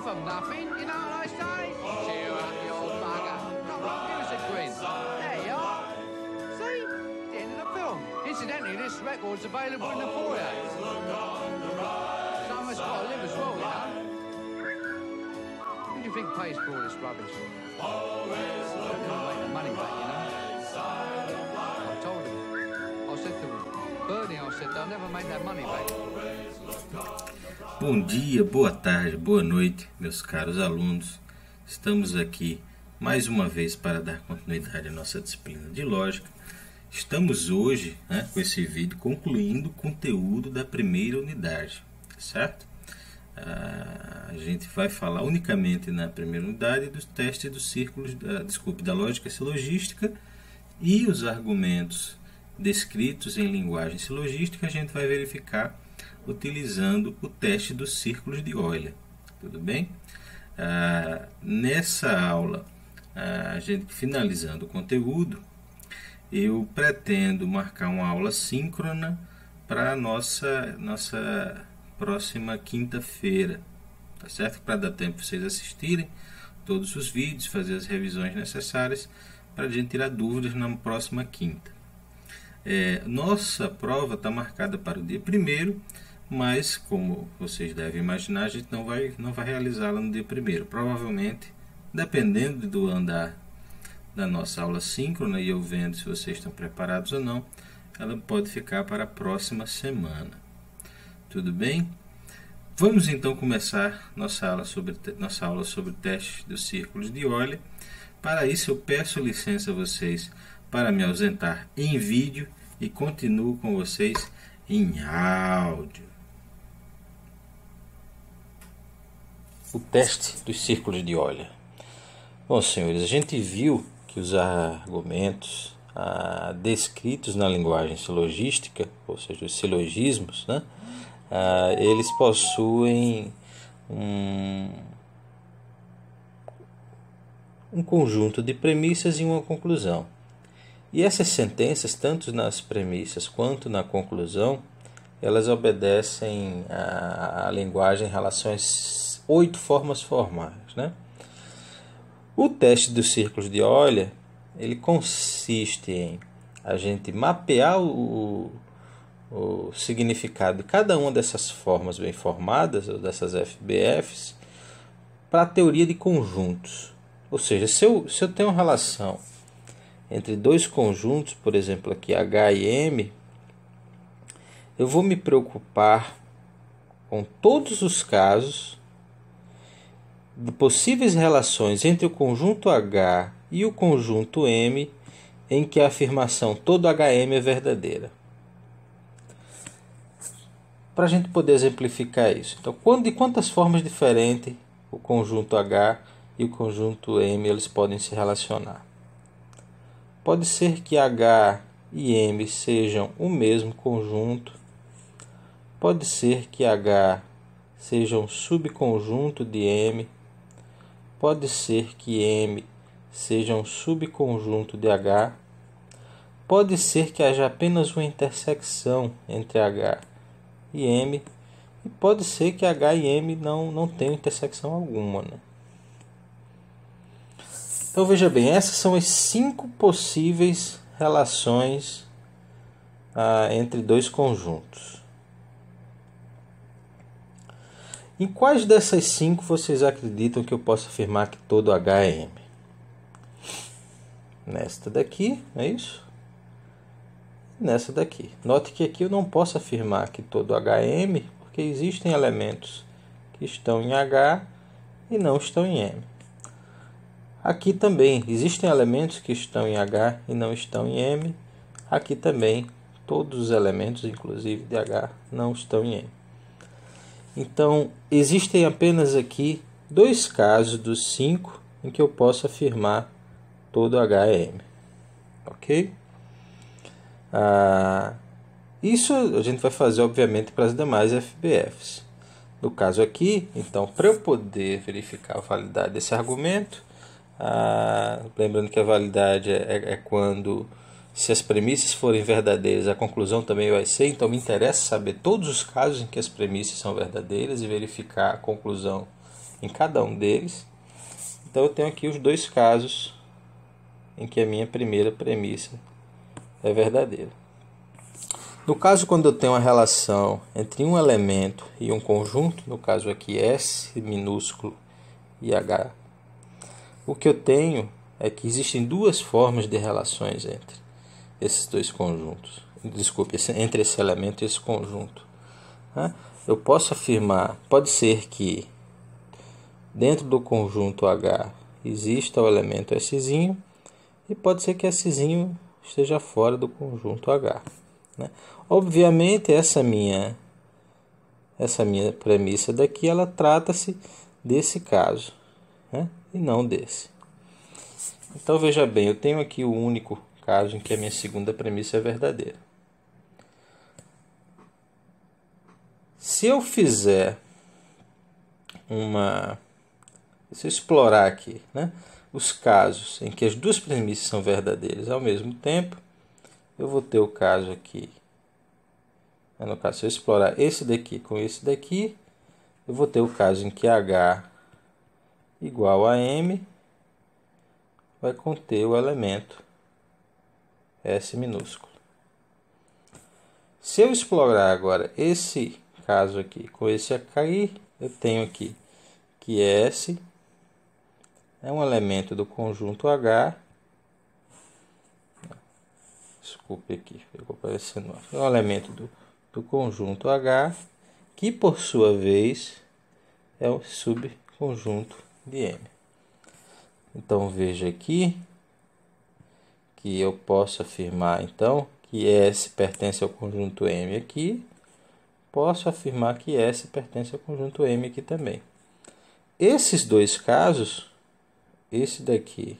come from nothing, you know what I say? Cheer up, you old bugger. Come on, give us a grin. There you are. See? The end of the film. Incidentally, this record's available in the foyer. Someone's got to live as well, you know. Who do you think pays for all this rubbish? They'll make the money back, you know. I told him. I said to him, Bernie, I said, they'll never make that money back. Bom dia, boa tarde, boa noite, meus caros alunos. Estamos aqui mais uma vez para dar continuidade à nossa disciplina de lógica. Estamos hoje, com esse vídeo, concluindo o conteúdo da primeira unidade, certo? A gente vai falar unicamente na primeira unidade dos testes dos círculos, da lógica silogística e os argumentos descritos em linguagem silogística a gente vai verificar utilizando o teste dos círculos de Euler. Tudo bem? Nessa aula, a gente finalizando o conteúdo, eu pretendo marcar uma aula síncrona para a nossa próxima quinta-feira, tá certo? Para dar tempo para vocês assistirem todos os vídeos, fazer as revisões necessárias para a gente tirar dúvidas na próxima quinta. Nossa prova está marcada para o dia 1º, mas como vocês devem imaginar, a gente não vai realizá-la no dia 1º. Provavelmente, dependendo do andar da nossa aula síncrona e eu vendo se vocês estão preparados ou não, ela pode ficar para a próxima semana. Tudo bem? Vamos então começar nossa aula sobre testes dos círculos de Euler. Para isso eu peço licença a vocês para me ausentar em vídeo e continuo com vocês em áudio. O teste dos círculos de Euler. Bom, senhores, a gente viu que os argumentos descritos na linguagem silogística, ou seja, os silogismos, eles possuem um conjunto de premissas e uma conclusão. E essas sentenças, tanto nas premissas quanto na conclusão, elas obedecem à linguagem em relação às 8 formas formais, O teste dos círculos de Euler, ele consiste em a gente mapear o significado de cada uma dessas formas bem formadas, ou dessas FBFs, para a teoria de conjuntos. Ou seja, se eu tenho uma relação entre dois conjuntos, por exemplo, aqui H e M, eu vou me preocupar com todos os casos de possíveis relações entre o conjunto H e o conjunto M em que a afirmação todo HM é verdadeira. Para a gente poder exemplificar isso, então, de quantas formas diferentes o conjunto H e o conjunto M eles podem se relacionar? Pode ser que H e M sejam o mesmo conjunto, pode ser que H seja um subconjunto de M, pode ser que M seja um subconjunto de H, pode ser que haja apenas uma intersecção entre H e M, e pode ser que H e M não tenham intersecção alguma. Então veja bem, essas são as 5 possíveis relações entre dois conjuntos. Em quais dessas 5 vocês acreditam que eu posso afirmar que todo H é M? Nesta daqui, não é isso? Nessa daqui. Note que aqui eu não posso afirmar que todo H é M, porque existem elementos que estão em H e não estão em M. Aqui também existem elementos que estão em H e não estão em M. Aqui também todos os elementos, inclusive de H, não estão em M. Então, existem apenas aqui 2 casos dos 5 em que eu posso afirmar todo H é M. Ok? Isso a gente vai fazer, obviamente, para as demais FBFs. No caso aqui, então, para eu poder verificar a validade desse argumento, lembrando que a validade é quando, se as premissas forem verdadeiras, a conclusão também vai ser. Então me interessa saber todos os casos em que as premissas são verdadeiras e verificar a conclusão em cada um deles. Então eu tenho aqui os dois casos em que a minha primeira premissa é verdadeira. No caso, quando eu tenho uma relação entre um elemento e um conjunto, no caso aqui S minúsculo e H, o que eu tenho é que existem duas formas de relações entre esses dois conjuntos. Desculpe, entre esse elemento e esse conjunto. Eu posso afirmar, pode ser que dentro do conjunto H exista o elemento S', e pode ser que S' esteja fora do conjunto H. Obviamente, essa minha premissa daqui, ela trata-se desse caso, e não desse. Então, veja bem, eu tenho aqui o único caso em que a minha segunda premissa é verdadeira. Se eu fizer se eu explorar aqui, os casos em que as duas premissas são verdadeiras ao mesmo tempo, eu vou ter o caso aqui. No caso, se eu explorar esse daqui com esse daqui, eu vou ter o caso em que H igual a M vai conter o elemento S minúsculo. Se eu explorar agora esse caso aqui com esse aqui, eu tenho aqui que S é um elemento do conjunto H. Desculpe aqui, ficou parecendo. É um elemento do conjunto H, que por sua vez é o subconjunto de M. Então veja aqui que eu posso afirmar então que S pertence ao conjunto M aqui. Posso afirmar que S pertence ao conjunto M aqui também. Esses dois casos, esse daqui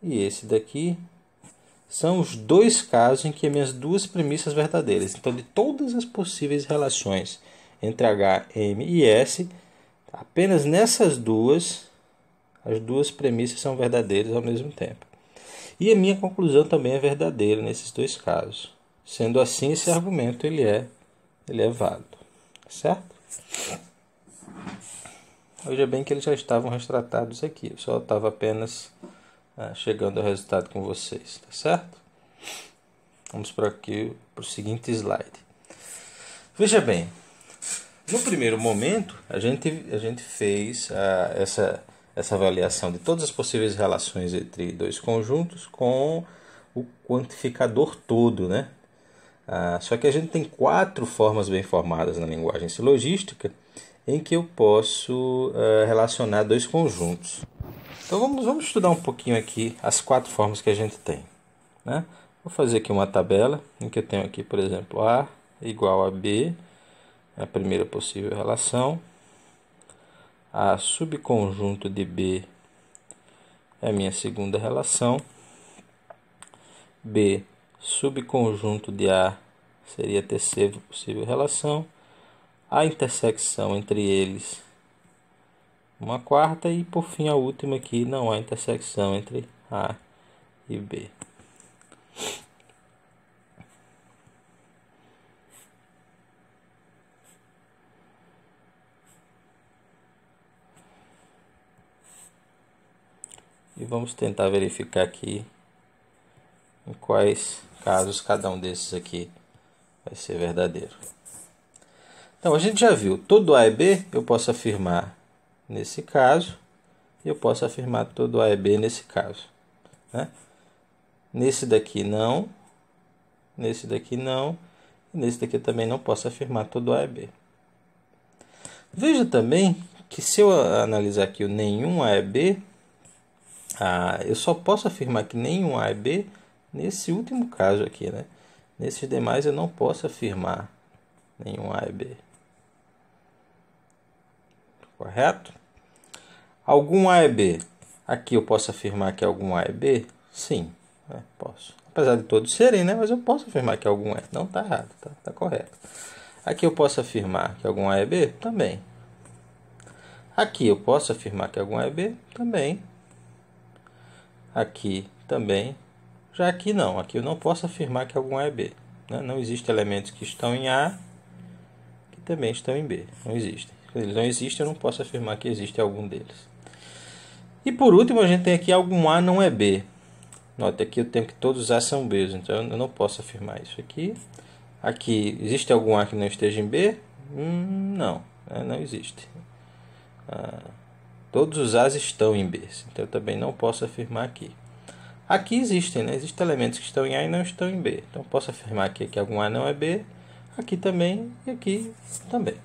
e esse daqui, são os dois casos em que minhas duas premissas verdadeiras. Então, de todas as possíveis relações entre H, M e S, apenas nessas duas, as duas premissas são verdadeiras ao mesmo tempo. E a minha conclusão também é verdadeira nesses dois casos. Sendo assim, esse argumento ele é válido. Certo? Veja bem que eles já estavam retratados aqui. Eu só estava apenas chegando ao resultado com vocês. Tá certo? Vamos para o seguinte slide. Veja bem. No primeiro momento, a gente fez essa avaliação de todas as possíveis relações entre dois conjuntos com o quantificador todo, só que a gente tem 4 formas bem formadas na linguagem silogística em que eu posso relacionar dois conjuntos. Então vamos estudar um pouquinho aqui as 4 formas que a gente tem. Vou fazer aqui uma tabela em que eu tenho aqui, por exemplo, A igual a B, é a primeira possível relação. A subconjunto de B é a minha segunda relação. B subconjunto de A seria a terceira possível relação. A intersecção entre eles, uma quarta. E por fim a última aqui, não há intersecção entre A e B. E vamos tentar verificar aqui em quais casos cada um desses aqui vai ser verdadeiro. Então, a gente já viu, todo A é B, eu posso afirmar nesse caso, e eu posso afirmar todo A é B nesse caso. Nesse daqui não, nesse daqui não, e nesse daqui eu também não posso afirmar todo A é B. Veja também que se eu analisar aqui o nenhum A é B, eu só posso afirmar que nenhum A é B nesse último caso aqui, Nesses demais eu não posso afirmar nenhum A é B. Correto? Algum A é B. Aqui eu posso afirmar que algum A é B? Sim, posso. Apesar de todos serem, mas eu posso afirmar que algum é. Não está errado, está correto. Aqui eu posso afirmar que algum A é B? Também. Aqui eu posso afirmar que algum A é B? Também. Aqui também. Já aqui não. Aqui eu não posso afirmar que algum A é B. Não existem elementos que estão em A que também estão em B. Não existem. eles não existem, eu não posso afirmar que existe algum deles. E por último, a gente tem aqui algum A não é B. Note aqui eu tenho que todos os A são B, então eu não posso afirmar isso aqui. Aqui, existe algum A que não esteja em B? Não, não existe. Todos os A's estão em B, então eu também não posso afirmar aqui. Aqui existem, né? Existem elementos que estão em A e não estão em B. Então eu posso afirmar aqui que algum A não é B, aqui também e aqui também.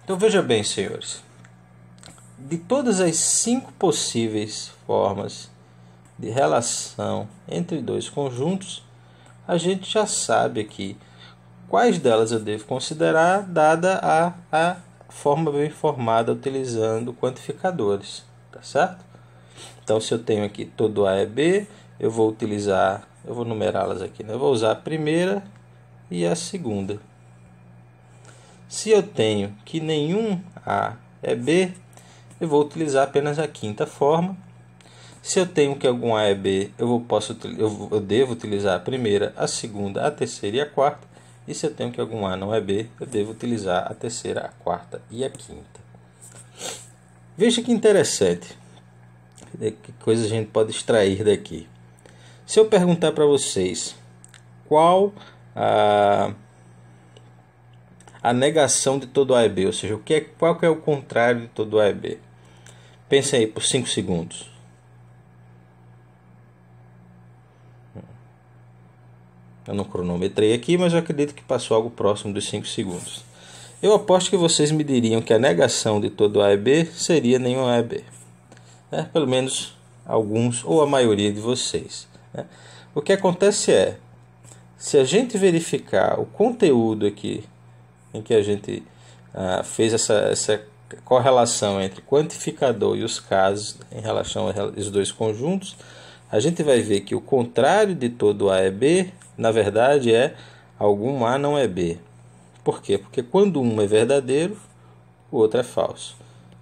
Então veja bem, senhores. De todas as 5 possíveis formas de relação entre dois conjuntos, a gente já sabe aqui quais delas eu devo considerar, dada a forma bem formada utilizando quantificadores, tá certo? Então, se eu tenho aqui todo A é B, eu vou numerá-las aqui, né? Eu vou usar a primeira e a segunda. Se eu tenho que nenhum A é B, eu vou utilizar apenas a quinta forma. Se eu tenho que algum A é B, eu devo utilizar a primeira, a segunda, a terceira e a quarta. E se eu tenho que algum A não é B, eu devo utilizar a terceira, a quarta e a quinta. Veja que interessante. Que coisa a gente pode extrair daqui. Se eu perguntar para vocês qual a negação de todo A é B, ou seja, qual que é o contrário de todo A é B? Pensem aí por 5 segundos. Eu não cronometrei aqui, mas eu acredito que passou algo próximo dos 5 segundos. Eu aposto que vocês me diriam que a negação de todo A é B seria nenhum A é B. Pelo menos alguns ou a maioria de vocês. O que acontece é, se a gente verificar o conteúdo aqui, em que a gente fez essa correlação entre quantificador e os casos em relação aos dois conjuntos, a gente vai ver que o contrário de todo A é B, na verdade, é algum A não é B. Por quê? Porque quando um é verdadeiro, o outro é falso.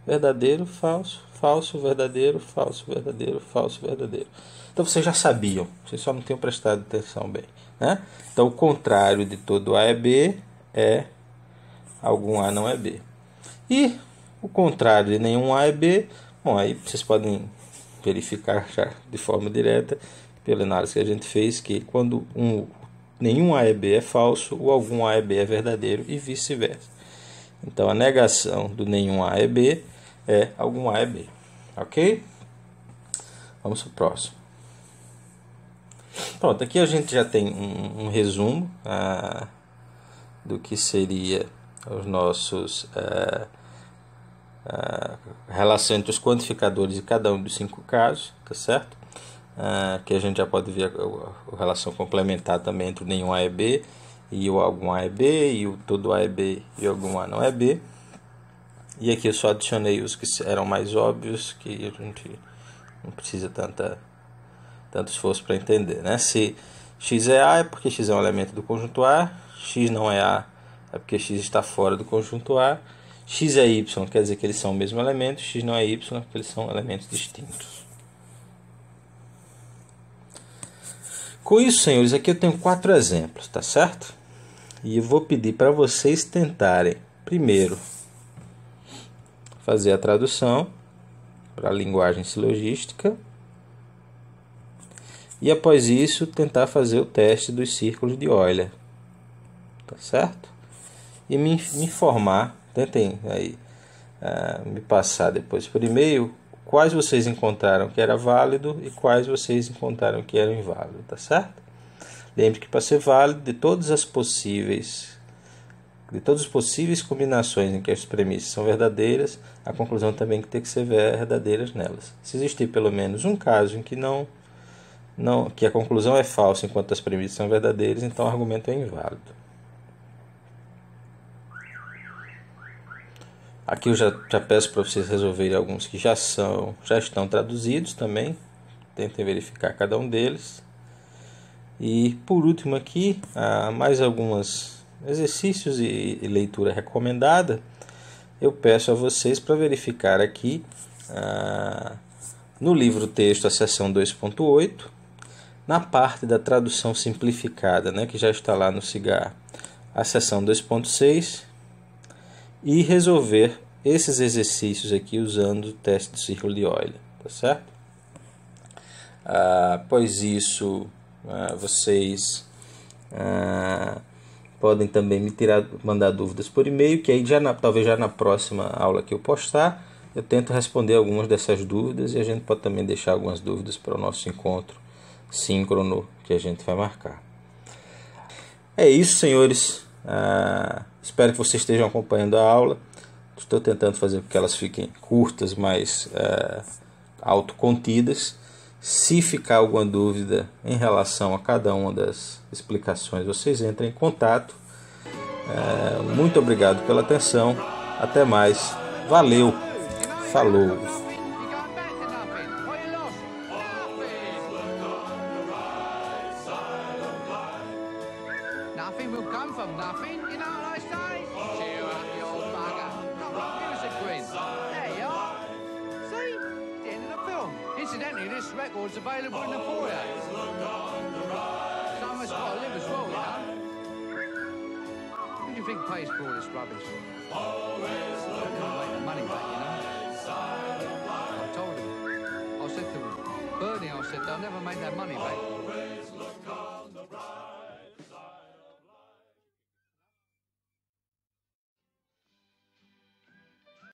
Verdadeiro, falso, falso, verdadeiro, falso, verdadeiro, falso, verdadeiro. Então vocês já sabiam, vocês só não tinham prestado atenção bem, né? Então o contrário de todo A é B é algum A não é B. E o contrário de nenhum A é B, bom, aí vocês podem verificar já de forma direta, pela análise que a gente fez, que quando nenhum A é B é falso, ou algum A é B é verdadeiro e vice-versa. Então a negação do nenhum A é B é algum A é B. Ok? Vamos para o próximo. Pronto, aqui a gente já tem um resumo do que seria os nossos relação entre os quantificadores de cada um dos 5 casos, tá certo? Que a gente já pode ver a relação complementar também entre o nenhum A é B e o algum A é B, e o todo A é B e o algum A não é B. E aqui eu só adicionei os que eram mais óbvios, que a gente não precisa tanto esforço para entender, né? Se x é A é porque x é um elemento do conjunto A, x não é A é porque x está fora do conjunto A, x é y quer dizer que eles são o mesmo elemento, x não é y porque eles são elementos distintos. Com isso, senhores, aqui eu tenho 4 exemplos, tá certo? E eu vou pedir para vocês tentarem, primeiro, fazer a tradução para a linguagem silogística e, após isso, tentar fazer o teste dos círculos de Euler, tá certo? E me informar, tentem aí me passar depois por e-mail quais vocês encontraram que era válido e quais vocês encontraram que eram inválido, tá certo? Lembre que para ser válido, de todas as possíveis combinações em que as premissas são verdadeiras, a conclusão também tem que ser verdadeira nelas. Se existir pelo menos um caso em que que a conclusão é falsa enquanto as premissas são verdadeiras, então o argumento é inválido. Aqui eu já peço para vocês resolverem alguns que já estão traduzidos também. Tentem verificar cada um deles. E por último aqui, mais alguns exercícios e leitura recomendada. Eu peço a vocês para verificar aqui no livro texto, a seção 2.8, na parte da tradução simplificada, né, que já está lá no CIGAR, a seção 2.6, e resolver esses exercícios aqui usando o teste do círculo de Euler, tá certo? Após isso, vocês podem também mandar dúvidas por e-mail, que aí talvez já na próxima aula que eu postar, eu tento responder algumas dessas dúvidas, e a gente pode também deixar algumas dúvidas para o nosso encontro síncrono que a gente vai marcar. É isso, senhores. Espero que vocês estejam acompanhando a aula. Estou tentando fazer com que elas fiquem curtas, mas autocontidas. Se ficar alguma dúvida em relação a cada uma das explicações, vocês entrem em contato. Muito obrigado pela atenção. Até mais. Valeu. Falou. Nothing will come from nothing, you know what I say? Cheer up, you old bugger. Come on, give us a grin. There you are. See? The end of the film. Incidentally, this record's available in the foyer. Someone's got to live as well, you know? Who do you think pays for all this rubbish? Always look make the money back, you know? I told him. I said to him, Bernie, I said, they'll never make that money back.